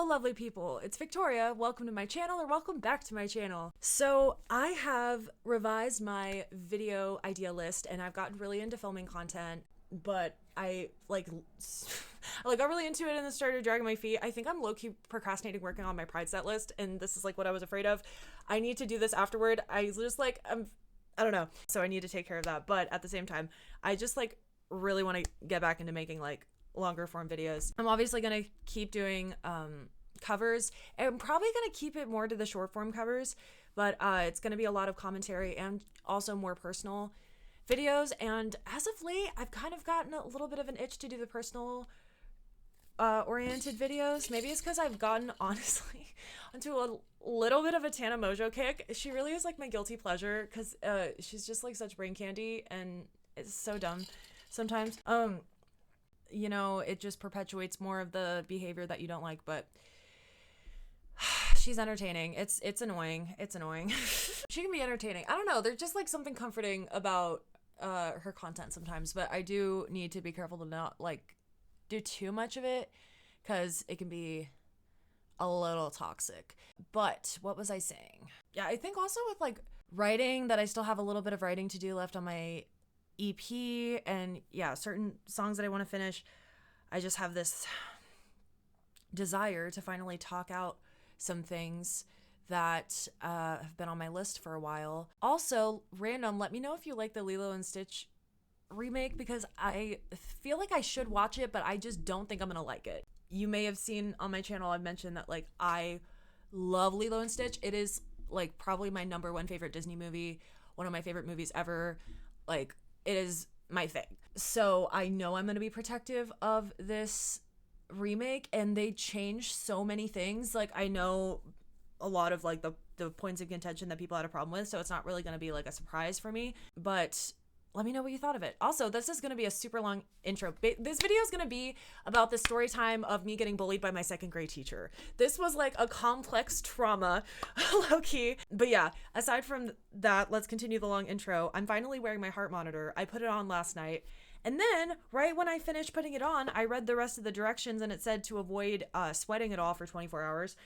Hello, lovely people. It's Victoria. Welcome to my channel, or welcome back to my channel. So I have revised my video idea list, and I've gotten really into filming content, but I got really into it and then started dragging my feet. I think I'm low-key procrastinating working on my Pride set list, and this is like what I was afraid of. I need to do this afterward. I don't know. So I need to take care of that. But at the same time, I just really want to get back into making longer form videos. I'm obviously going to keep doing covers. I'm probably going to keep it more to the short form covers, but it's going to be a lot of commentary and also more personal videos. And as of late, I've kind of gotten a little bit of an itch to do the personal oriented videos. Maybe it's because I've gotten, honestly, onto a little bit of a Tana Mojo kick. She really is like my guilty pleasure because she's just like such brain candy, and it's so dumb sometimes. You know, it just perpetuates more of the behavior that you don't like, but she's entertaining. It's annoying. It's annoying. She can be entertaining. I don't know. There's just something comforting about her content sometimes, but I do need to be careful to not do too much of it because it can be a little toxic. But what was I saying? Yeah, I think also with writing that I still have a little bit of writing to do left on my EP, and yeah, certain songs that I want to finish. I just have this desire to finally talk out some things that have been on my list for a while. Also, random, let me know if you like the Lilo and Stitch remake, because I feel like I should watch it, but I just don't think I'm gonna like it. You may have seen on my channel I've mentioned that I love Lilo and Stitch. It is probably my #1 favorite Disney movie, one of my favorite movies ever. It is my thing. So I know I'm going to be protective of this remake, and they changed so many things. I know a lot of the points of contention that people had a problem with, so it's not really going to be a surprise for me, but let me know what you thought of it. Also, this is going to be a super long intro. This video is going to be about the story time of me getting bullied by my 2nd grade teacher. This was a complex trauma, low-key. But yeah, aside from that, let's continue the long intro. I'm finally wearing my heart monitor. I put it on last night. And then, right when I finished putting it on, I read the rest of the directions, and it said to avoid sweating at all for 24 hours.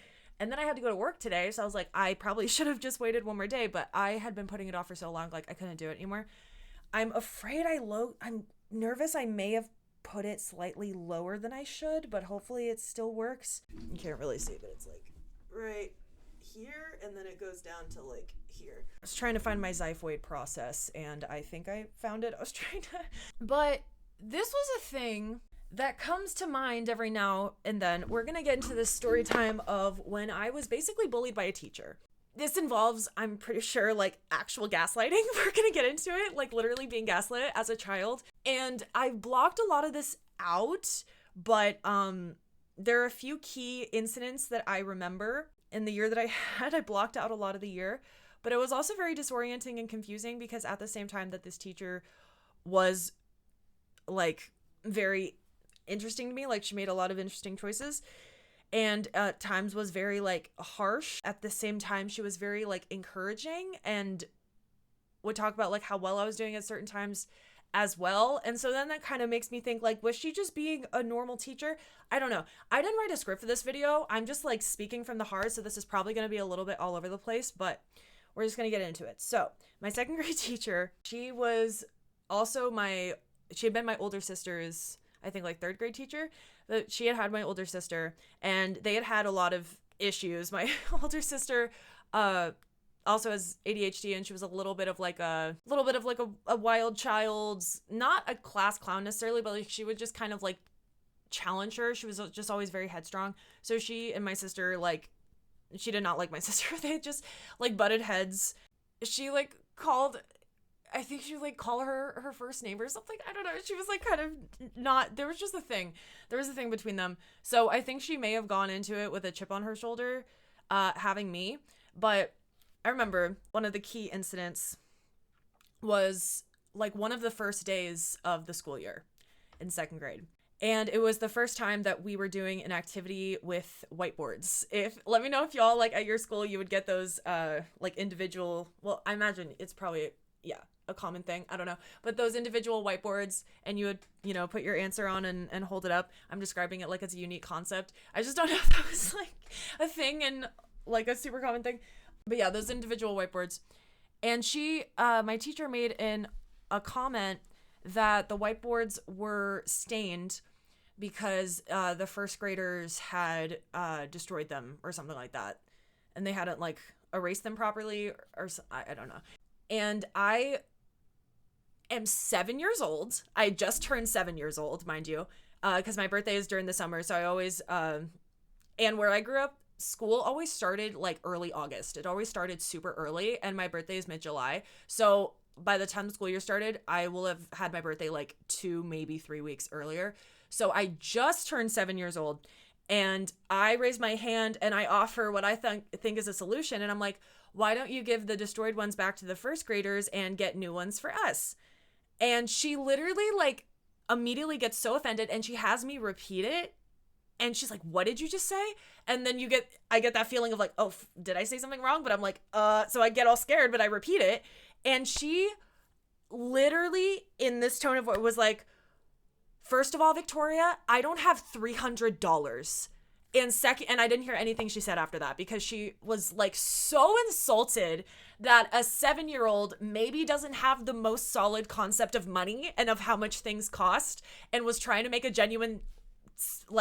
And then I had to go to work today, so I was like, I probably should have just waited one more day, but I had been putting it off for so long, I couldn't do it anymore. I'm afraid I'm nervous I may have put it slightly lower than I should, but hopefully it still works. You can't really see, but it's right here, and then it goes down to here. I was trying to find my xiphoid process, and I think I found it. But this was a thing that comes to mind every now and then. We're gonna get into this story time of when I was basically bullied by a teacher. This involves, I'm pretty sure, actual gaslighting. We're gonna get into it, literally being gaslit as a child. And I blocked a lot of this out, but there are a few key incidents that I remember in the year that I had. I blocked out a lot of the year, but it was also very disorienting and confusing because at the same time that this teacher was very interesting to me, she made a lot of interesting choices, and at times was very harsh. At the same time, she was very encouraging and would talk about how well I was doing at certain times as well. And so then that kind of makes me think was she just being a normal teacher? I don't know. I didn't write a script for this video. I'm just speaking from the heart, so this is probably going to be a little bit all over the place, but we're just going to get into it. So my 2nd grade teacher, she was also she had been my older sister's, I think 3rd grade teacher. She had my older sister, and they had a lot of issues. My older sister also has ADHD, and she was a little bit of a wild child, not a class clown necessarily, but she would just kind of challenge her. She was just always very headstrong. So she and my sister, she did not like my sister. They just butted heads. She called, I think she would call her first name or something. I don't know. She was kind of not, there was just a thing. There was a thing between them. So I think she may have gone into it with a chip on her shoulder, having me. But I remember one of the key incidents was one of the first days of the school year in 2nd grade. And it was the first time that we were doing an activity with whiteboards. Let me know if y'all at your school you would get those individual, well, I imagine it's probably, yeah, a common thing. I don't know. But those individual whiteboards, and you would, you know, put your answer on and hold it up. I'm describing it like it's a unique concept. I just don't know if that was like a thing and like a super common thing. But yeah, those individual whiteboards. And my teacher made a comment that the whiteboards were stained because the first graders had destroyed them or something like that. And they hadn't like erased them properly or I don't know. And I am 7 years old. I just turned 7 years old, mind you, because my birthday is during the summer. So I always, and where I grew up, school always started like early August. It always started super early, and my birthday is mid-July. So by the time the school year started, I will have had my birthday like 2, maybe 3 weeks earlier. So I just turned 7 years old, and I raise my hand and I offer what I think is a solution. And I'm like, why don't you give the destroyed ones back to the first graders and get new ones for us? And she literally like immediately gets so offended, and she has me repeat it. And she's like, what did you just say? And then I get that feeling of like, oh, did I say something wrong? But I'm like, so I get all scared, but I repeat it. And she literally in this tone of voice was like, first of all, Victoria, I don't have $300. And I didn't hear anything she said after that, because she was like so insulted that a 7-year-old maybe doesn't have the most solid concept of money and of how much things cost, and was trying to make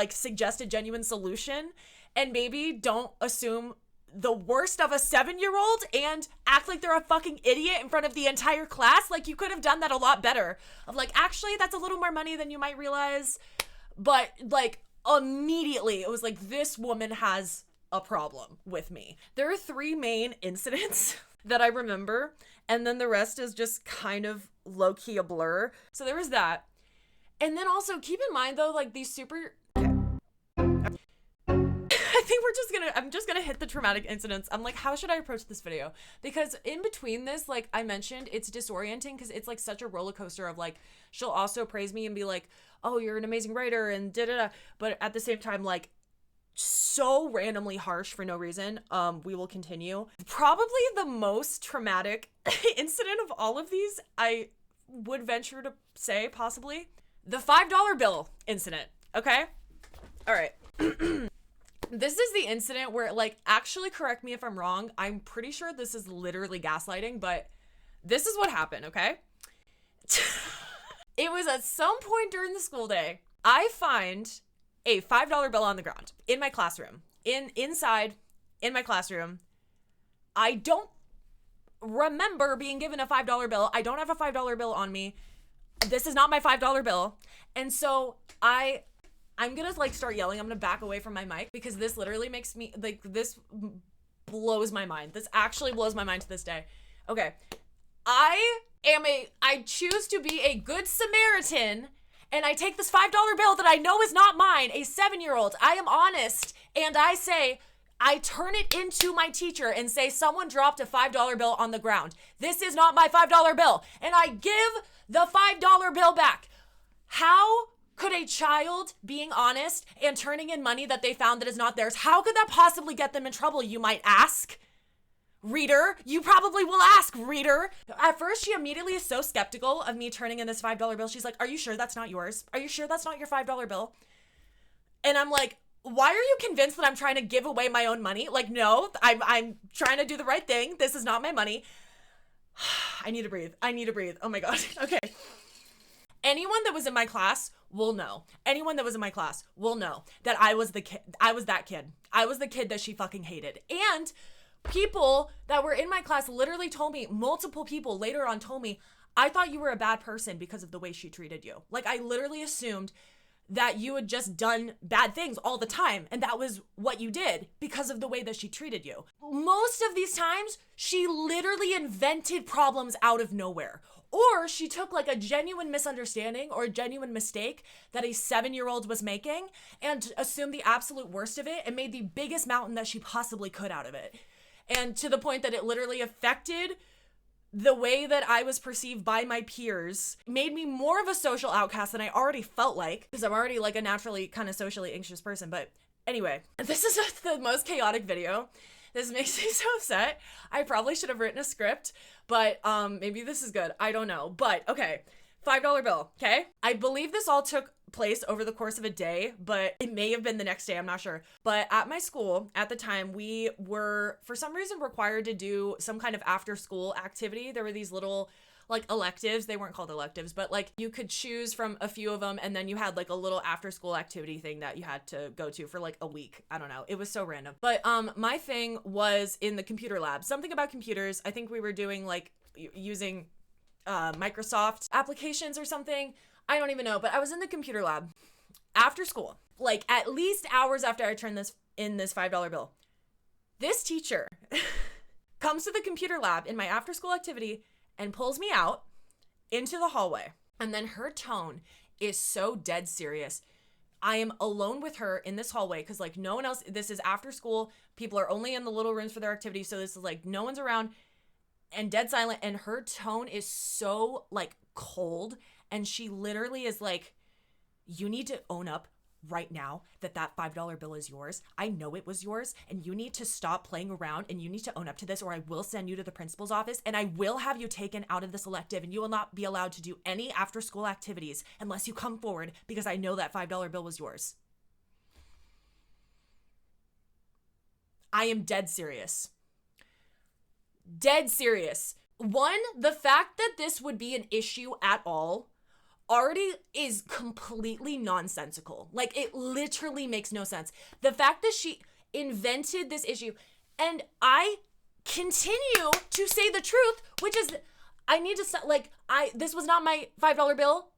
suggest a genuine solution, and maybe don't assume the worst of a 7-year-old and act like they're a fucking idiot in front of the entire class. Like, you could have done that a lot better. Of like, actually, that's a little more money than you might realize. But like, immediately it was like, this woman has a problem with me. There are 3 main incidents that I remember, and then the rest is just kind of low-key a blur. So there was that. And then also keep in mind though, like these super, I think I'm just gonna hit the traumatic incidents. I'm like, how should I approach this video? Because in between this, like I mentioned, it's disorienting because it's like such a roller coaster of like, she'll also praise me and be like, oh, you're an amazing writer and da-da-da. But at the same time, like so randomly harsh for no reason. We will continue. Probably the most traumatic incident of all of these, I would venture to say possibly, the $5 bill incident. Okay? All right. This is the incident where, like, actually correct me if I'm wrong. I'm pretty sure this is literally gaslighting, but this is what happened, okay? It was at some point during the school day, I find a $5 bill on the ground in my classroom. Inside my classroom. I don't remember being given a $5 bill. I don't have a $5 bill on me. This is not my $5 bill. And so I'm gonna like start yelling. I'm gonna back away from my mic because this literally makes me like, this blows my mind. This actually blows my mind to this day. Okay. I choose to be a good Samaritan, and I take this $5 bill that I know is not mine, a 7-year-old. I am honest, and I turn it into my teacher and say, someone dropped a $5 bill on the ground. This is not my $5 bill. And I give the $5 bill back. How could a child being honest and turning in money that they found that is not theirs, how could that possibly get them in trouble, you might ask? Reader, you probably will ask, reader. At first, she immediately is so skeptical of me turning in this $5 bill. She's like, are you sure that's not yours? Are you sure that's not your $5 bill? And I'm like, why are you convinced that I'm trying to give away my own money? Like, no, I'm trying to do the right thing. This is not my money. I need to breathe. Oh my God. Okay. Anyone that was in my class will know. Anyone that was in my class will know that I was the kid. I was that kid. I was the kid that she fucking hated. And people that were in my class literally told me, multiple people later on told me, I thought you were a bad person because of the way she treated you. Like, I literally assumed that you had just done bad things all the time, and that was what you did because of the way that she treated you. Most of these times, she literally invented problems out of nowhere. Or she took like a genuine misunderstanding or a genuine mistake that a 7-year-old was making and assumed the absolute worst of it and made the biggest mountain that she possibly could out of it. And to the point that it literally affected the way that I was perceived by my peers, made me more of a social outcast than I already felt like, because I'm already like a naturally kind of socially anxious person. But anyway, this is the most chaotic video This makes me so upset. I probably should have written a script, but maybe this is good. I don't know. But okay, $5 bill, okay? I believe this all took place over the course of a day, but it may have been the next day, I'm not sure. But at my school at the time, we were for some reason required to do some kind of after school activity. There were these little like electives. They weren't called electives, but like you could choose from a few of them, and then you had like a little after school activity thing that you had to go to for like a week. I don't know. It was so random. But my thing was in the computer lab. Something about computers. I think we were doing like using Microsoft applications or something. I don't even know, but I was in the computer lab after school, like at least hours after I turned this $5 bill. This teacher comes to the computer lab in my after school activity and pulls me out into the hallway. And then her tone is so dead serious. I am alone with her in this hallway because like no one else, this is after school. People are only in the little rooms for their activities. So this is like no one's around and dead silent. And her tone is so like cold. And she literally is like, you need to own up right now that $5 bill is yours. I know it was yours, and you need to stop playing around, and you need to own up to this, or I will send you to the principal's office, and I will have you taken out of this elective, and you will not be allowed to do any after school activities unless you come forward, because I know that $5 bill was yours. I am dead serious. Dead serious. One, the fact that this would be an issue at all already is completely nonsensical. Like, it literally makes no sense. The fact that she invented this issue, and I continue to say the truth, which is, I need to, this was not my $5 bill.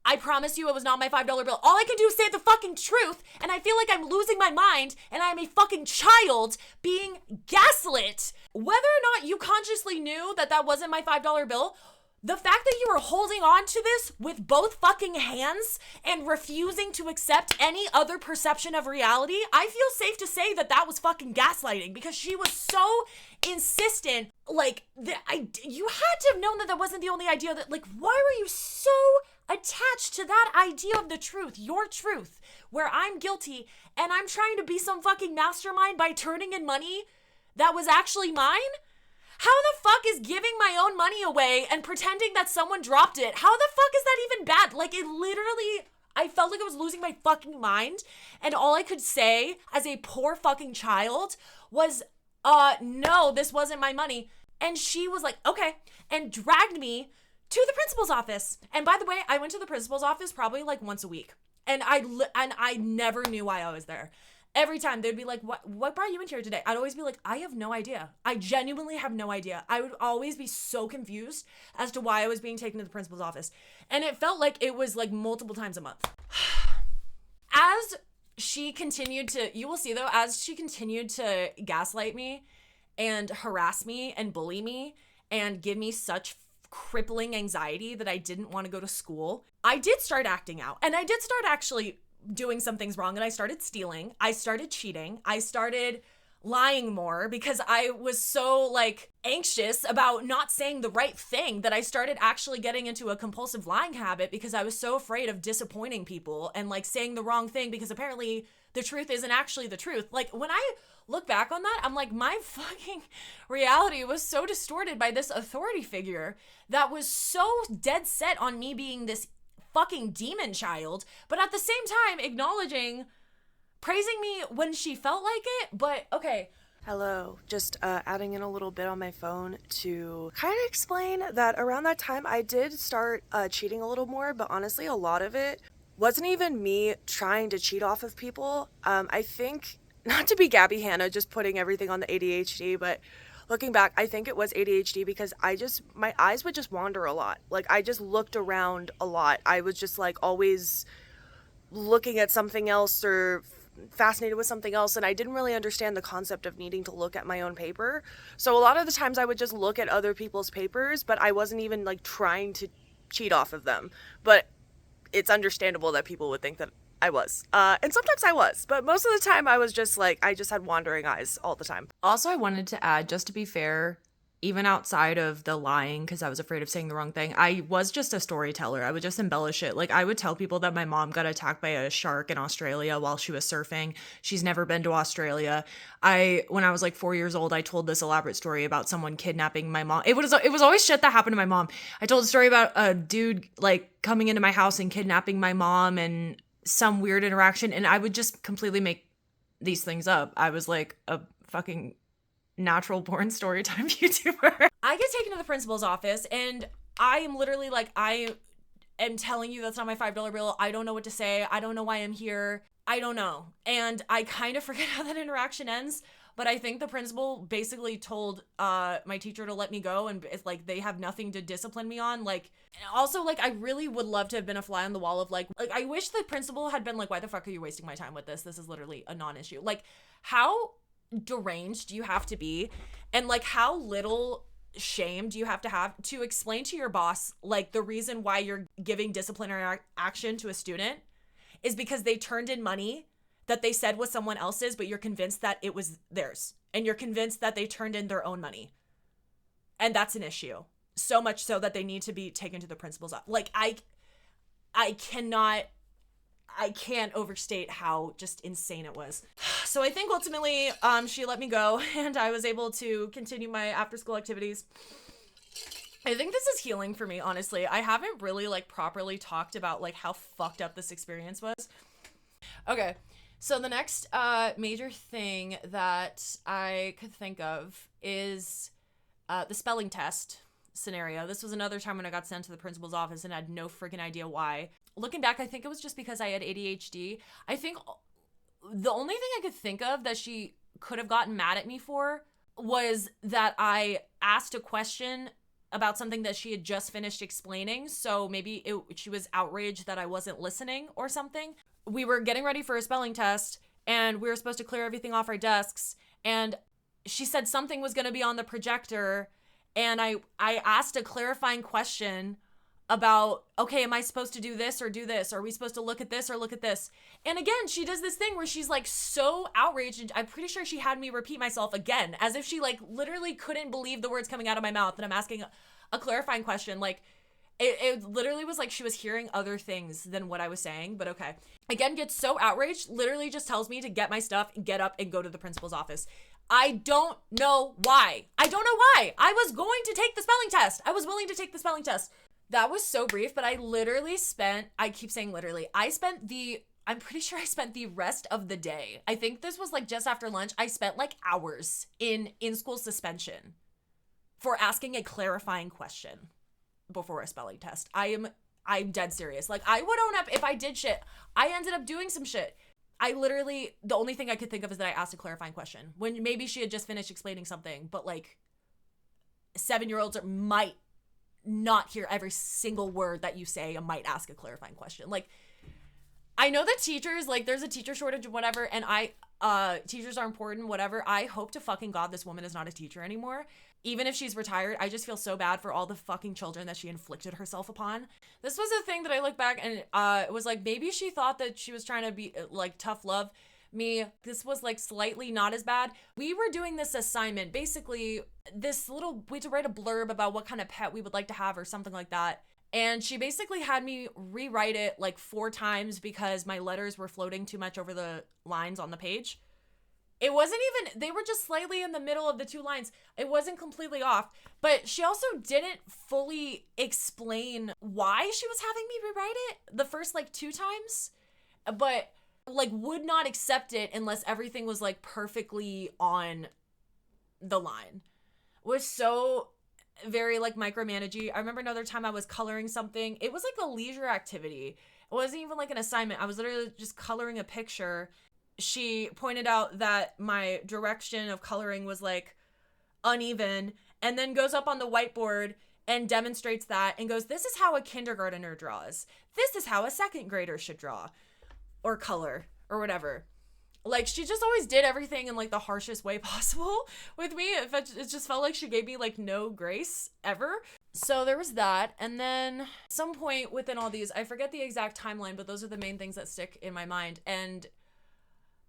I promise you it was not my $5 bill. All I can do is say the fucking truth, and I feel like I'm losing my mind, and I am a fucking child being gaslit. Whether or not you consciously knew that wasn't my $5 bill, the fact that you were holding on to this with both fucking hands and refusing to accept any other perception of reality, I feel safe to say that was fucking gaslighting, because she was so insistent. Like, you had to have known that wasn't the only idea. That, like, why were you so attached to that idea of the truth, your truth, where I'm guilty and I'm trying to be some fucking mastermind by turning in money that was actually mine? How the fuck is giving my own money away and pretending that someone dropped it? How the fuck is that even bad? Like, it literally, I felt like I was losing my fucking mind. And all I could say as a poor fucking child was, no, this wasn't my money. And she was like, okay, and dragged me to the principal's office. And by the way, I went to the principal's office probably like once a week. And I never knew why I was there. Every time they'd be like, what brought you in here today? I'd always be like, I have no idea. I genuinely have no idea. I would always be so confused as to why I was being taken to the principal's office. And it felt like it was like multiple times a month. As she continued to, you will see though, as she continued to gaslight me and harass me and bully me and give me such crippling anxiety that I didn't want to go to school, I did start acting out. And I did start actually doing some things wrong, and I started stealing, I started cheating, I started lying more because I was so like anxious about not saying the right thing that I started actually getting into a compulsive lying habit because I was so afraid of disappointing people and like saying the wrong thing because apparently the truth isn't actually the truth. Like, when I look back on that, I'm like, my fucking reality was so distorted by this authority figure that was so dead set on me being this fucking demon child, but at the same time praising me when she felt like it. But okay. Hello, just adding in a little bit on my phone to kind of explain that around that time I did start cheating a little more, but honestly a lot of it wasn't even me trying to cheat off of people. I think, not to be Gabby Hanna just putting everything on the ADHD, but looking back, I think it was ADHD because my eyes would just wander a lot. Like, I just looked around a lot. I was just like always looking at something else or fascinated with something else, and I didn't really understand the concept of needing to look at my own paper. So a lot of the times I would just look at other people's papers, but I wasn't even like trying to cheat off of them. But it's understandable that people would think that I was. And sometimes I was, but most of the time I was just like, I just had wandering eyes all the time. Also, I wanted to add, just to be fair, even outside of the lying, because I was afraid of saying the wrong thing, I was just a storyteller. I would just embellish it. Like, I would tell people that my mom got attacked by a shark in Australia while she was surfing. She's never been to Australia. When I was like 4 years old, I told this elaborate story about someone kidnapping my mom. It was always shit that happened to my mom. I told a story about a dude like coming into my house and kidnapping my mom and some weird interaction, and I would just completely make these things up. I was like a fucking natural born storytime YouTuber. I get taken to the principal's office and I am literally like, I am telling you that's not my $5 bill. I don't know what to say. I don't know why I'm here. I don't know. And I kind of forget how that interaction ends, but I think the principal basically told my teacher to let me go, and it's like they have nothing to discipline me on. Like, also, like, I really would love to have been a fly on the wall of like I wish the principal had been like, why the fuck are you wasting my time with this? This is literally a non-issue. Like, how deranged do you have to be, and like how little shame do you have to explain to your boss like the reason why you're giving disciplinary action to a student is because they turned in money that they said was someone else's, but you're convinced that it was theirs, and you're convinced that they turned in their own money, and that's an issue, so much so that they need to be taken to the principal's office. Like, I can't overstate how just insane it was. So I think ultimately she let me go and I was able to continue my after school activities. I think this is healing for me, honestly. I haven't really like properly talked about like how fucked up this experience was. Okay, so the next major thing that I could think of is the spelling test scenario. This was another time when I got sent to the principal's office and had no freaking idea why. Looking back, I think it was just because I had ADHD. I think the only thing I could think of that she could have gotten mad at me for was that I asked a question about something that she had just finished explaining. So maybe she was outraged that I wasn't listening or something. We were getting ready for a spelling test and we were supposed to clear everything off our desks. And she said something was going to be on the projector. And I asked a clarifying question about, okay, am I supposed to do this or do this? Are we supposed to look at this or look at this? And again, she does this thing where she's like so outraged, and I'm pretty sure she had me repeat myself again, as if she like literally couldn't believe the words coming out of my mouth, and I'm asking a clarifying question. Like, it literally was like she was hearing other things than what I was saying, but okay. Again, gets so outraged, literally just tells me to get my stuff, get up, and go to the principal's office. I don't know why. I was going to take the spelling test. I was willing to take the spelling test. That was so brief, but I literally I'm pretty sure I spent the rest of the day. I think this was like just after lunch. I spent like hours in school suspension for asking a clarifying question before a spelling test. I'm dead serious. Like, I would own up if I did shit. I ended up doing some shit. The only thing I could think of is that I asked a clarifying question when maybe she had just finished explaining something, but like 7-year-olds might not hear every single word that you say and might ask a clarifying question. Like, I know that teachers, like, there's a teacher shortage or whatever, and teachers are important, whatever. I hope to fucking God this woman is not a teacher anymore. Even if she's retired, I just feel so bad for all the fucking children that she inflicted herself upon. This was a thing that I look back and it was like, maybe she thought that she was trying to be like tough love me. This was like slightly not as bad. We were doing this assignment, basically we had to write a blurb about what kind of pet we would like to have or something like that. And she basically had me rewrite it like 4 times because my letters were floating too much over the lines on the page. It wasn't even, they were just slightly in the middle of the 2 lines. It wasn't completely off. But she also didn't fully explain why she was having me rewrite it the first like 2 times. But like would not accept it unless everything was like perfectly on the line. Was so very like micromanagey. I remember another time I was coloring something. It was like a leisure activity. It wasn't even like an assignment. I was literally just coloring a picture. She pointed out that my direction of coloring was like uneven, and then goes up on the whiteboard and demonstrates that and goes, this is how a kindergartner draws. This is how a 2nd grader should draw or color or whatever. Like, she just always did everything in like the harshest way possible with me. It just felt like she gave me like no grace ever. So there was that. And then some point within all these, I forget the exact timeline, but those are the main things that stick in my mind. And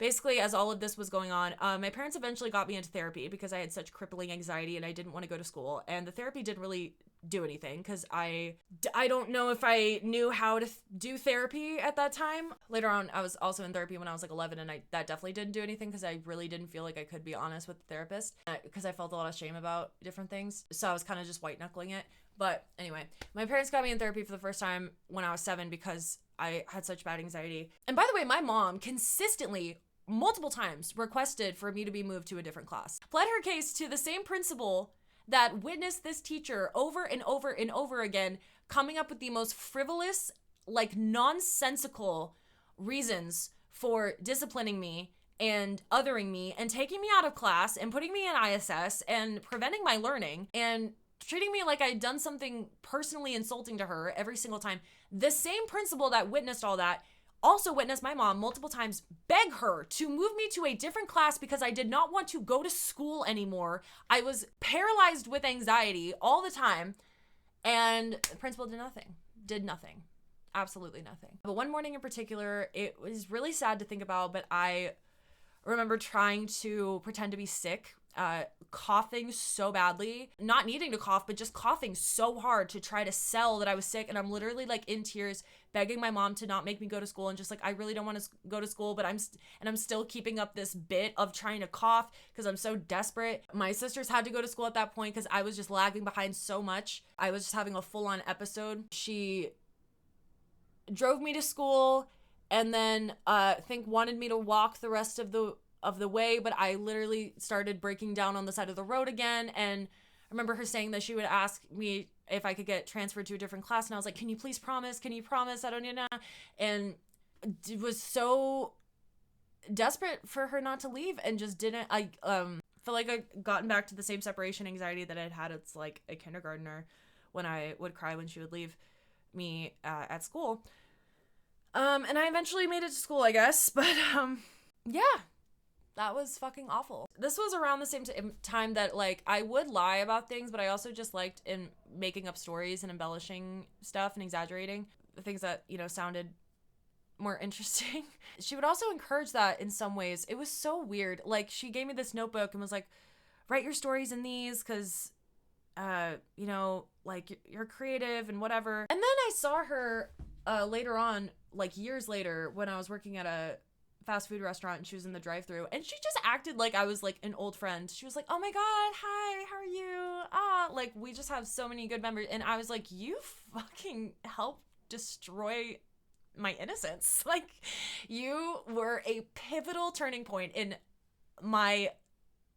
basically, as all of this was going on, my parents eventually got me into therapy because I had such crippling anxiety and I didn't want to go to school. And the therapy didn't really do anything because I don't know if I knew how to do therapy at that time. Later on, I was also in therapy when I was like 11, and that definitely didn't do anything because I really didn't feel like I could be honest with the therapist because I felt a lot of shame about different things. So I was kind of just white knuckling it. But anyway, my parents got me in therapy for the first time when I was 7 because I had such bad anxiety. And by the way, my mom consistently, multiple times, requested for me to be moved to a different class. Pled her case to the same principal that witnessed this teacher over and over and over again coming up with the most frivolous, like nonsensical reasons for disciplining me and othering me and taking me out of class and putting me in ISS and preventing my learning and treating me like I'd done something personally insulting to her every single time. The same principal that witnessed all that also witnessed my mom multiple times beg her to move me to a different class because I did not want to go to school anymore. I was paralyzed with anxiety all the time, and the principal did nothing, absolutely nothing. But one morning in particular, it was really sad to think about, but I remember trying to pretend to be sick, coughing so badly, not needing to cough, but just coughing so hard to try to sell that I was sick. And I'm literally like in tears, begging my mom to not make me go to school, and just like, I really don't want to go to school, but I'm still keeping up this bit of trying to cough because I'm so desperate. My sisters had to go to school at that point because I was just lagging behind so much. I was just having a full-on episode. She drove me to school and then I think wanted me to walk the rest of the way, but I literally started breaking down on the side of the road again. And I remember her saying that she would ask me if I could get transferred to a different class, and I was like, can you please promise? Can you promise? I don't know. And it was so desperate for her not to leave, and just didn't. I feel like I'd gotten back to the same separation anxiety that I'd had as like a kindergartner when I would cry when she would leave me at school. And I eventually made it to school, I guess, but yeah. That was fucking awful. This was around the same time that, like, I would lie about things, but I also just liked in making up stories and embellishing stuff and exaggerating the things that, you know, sounded more interesting. She would also encourage that in some ways. It was so weird. Like, she gave me this notebook and was like, write your stories in these because, you know, like, you're creative and whatever. And then I saw her later on, like, years later, when I was working at a fast food restaurant, and she was in the drive-thru, and she just acted like I was like an old friend. She was like, oh my god, hi, how are you? Like, we just have so many good memories. And I was like, you fucking helped destroy my innocence. Like, you were a pivotal turning point in my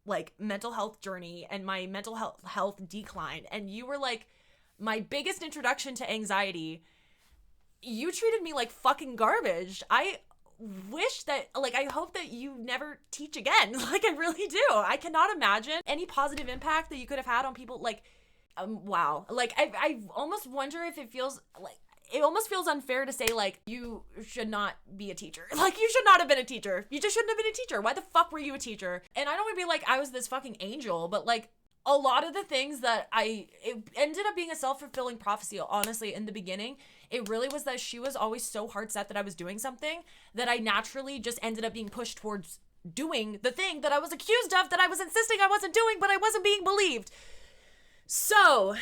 like mental health journey and my mental health decline, and you were like my biggest introduction to anxiety. You treated me like fucking garbage. I wish that, like, I hope that you never teach again. Like, I really do. I cannot imagine any positive impact that you could have had on people. Like, wow. Like, I almost wonder if it feels like, it almost feels unfair to say, like, you should not be a teacher. Like, you should not have been a teacher. You just shouldn't have been a teacher. Why the fuck were you a teacher? And I don't want to be like, I was this fucking angel, but like, a lot of the things that it ended up being a self-fulfilling prophecy, honestly, in the beginning. It really was that she was always so hard set that I was doing something that I naturally just ended up being pushed towards doing the thing that I was accused of, that I was insisting I wasn't doing, but I wasn't being believed. So,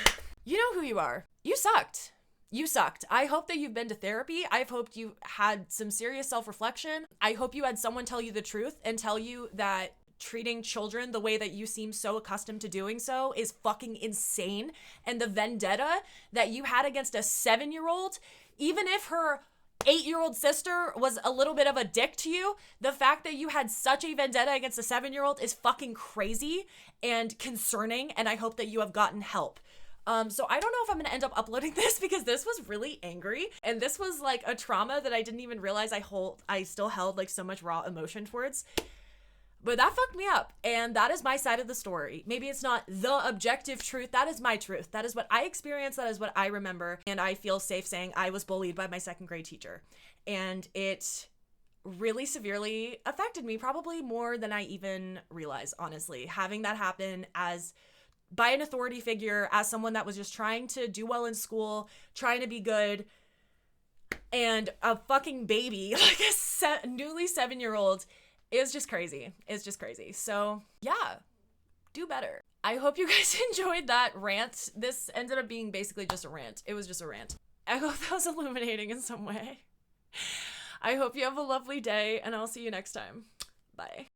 you know who you are. You sucked. You sucked. I hope that you've been to therapy. I've hoped you had some serious self-reflection. I hope you had someone tell you the truth and tell you that treating children the way that you seem so accustomed to doing so is fucking insane. And the vendetta that you had against a 7-year-old, even if her 8-year-old sister was a little bit of a dick to you, the fact that you had such a vendetta against a 7-year-old is fucking crazy and concerning, and I hope that you have gotten help. So I don't know if I'm gonna end up uploading this because this was really angry, and this was like a trauma that I didn't even realize I still held like so much raw emotion towards. But that fucked me up, and that is my side of the story. Maybe it's not the objective truth. That is my truth. That is what I experienced. That is what I remember, and I feel safe saying I was bullied by my 2nd grade teacher, and it really severely affected me, probably more than I even realized, honestly. Having that happen by an authority figure, as someone that was just trying to do well in school, trying to be good, and a fucking baby, like a newly 7-year-old, It's just crazy. It's just crazy. So yeah, do better. I hope you guys enjoyed that rant. This ended up being basically just a rant. It was just a rant. I hope that was illuminating in some way. I hope you have a lovely day, and I'll see you next time. Bye.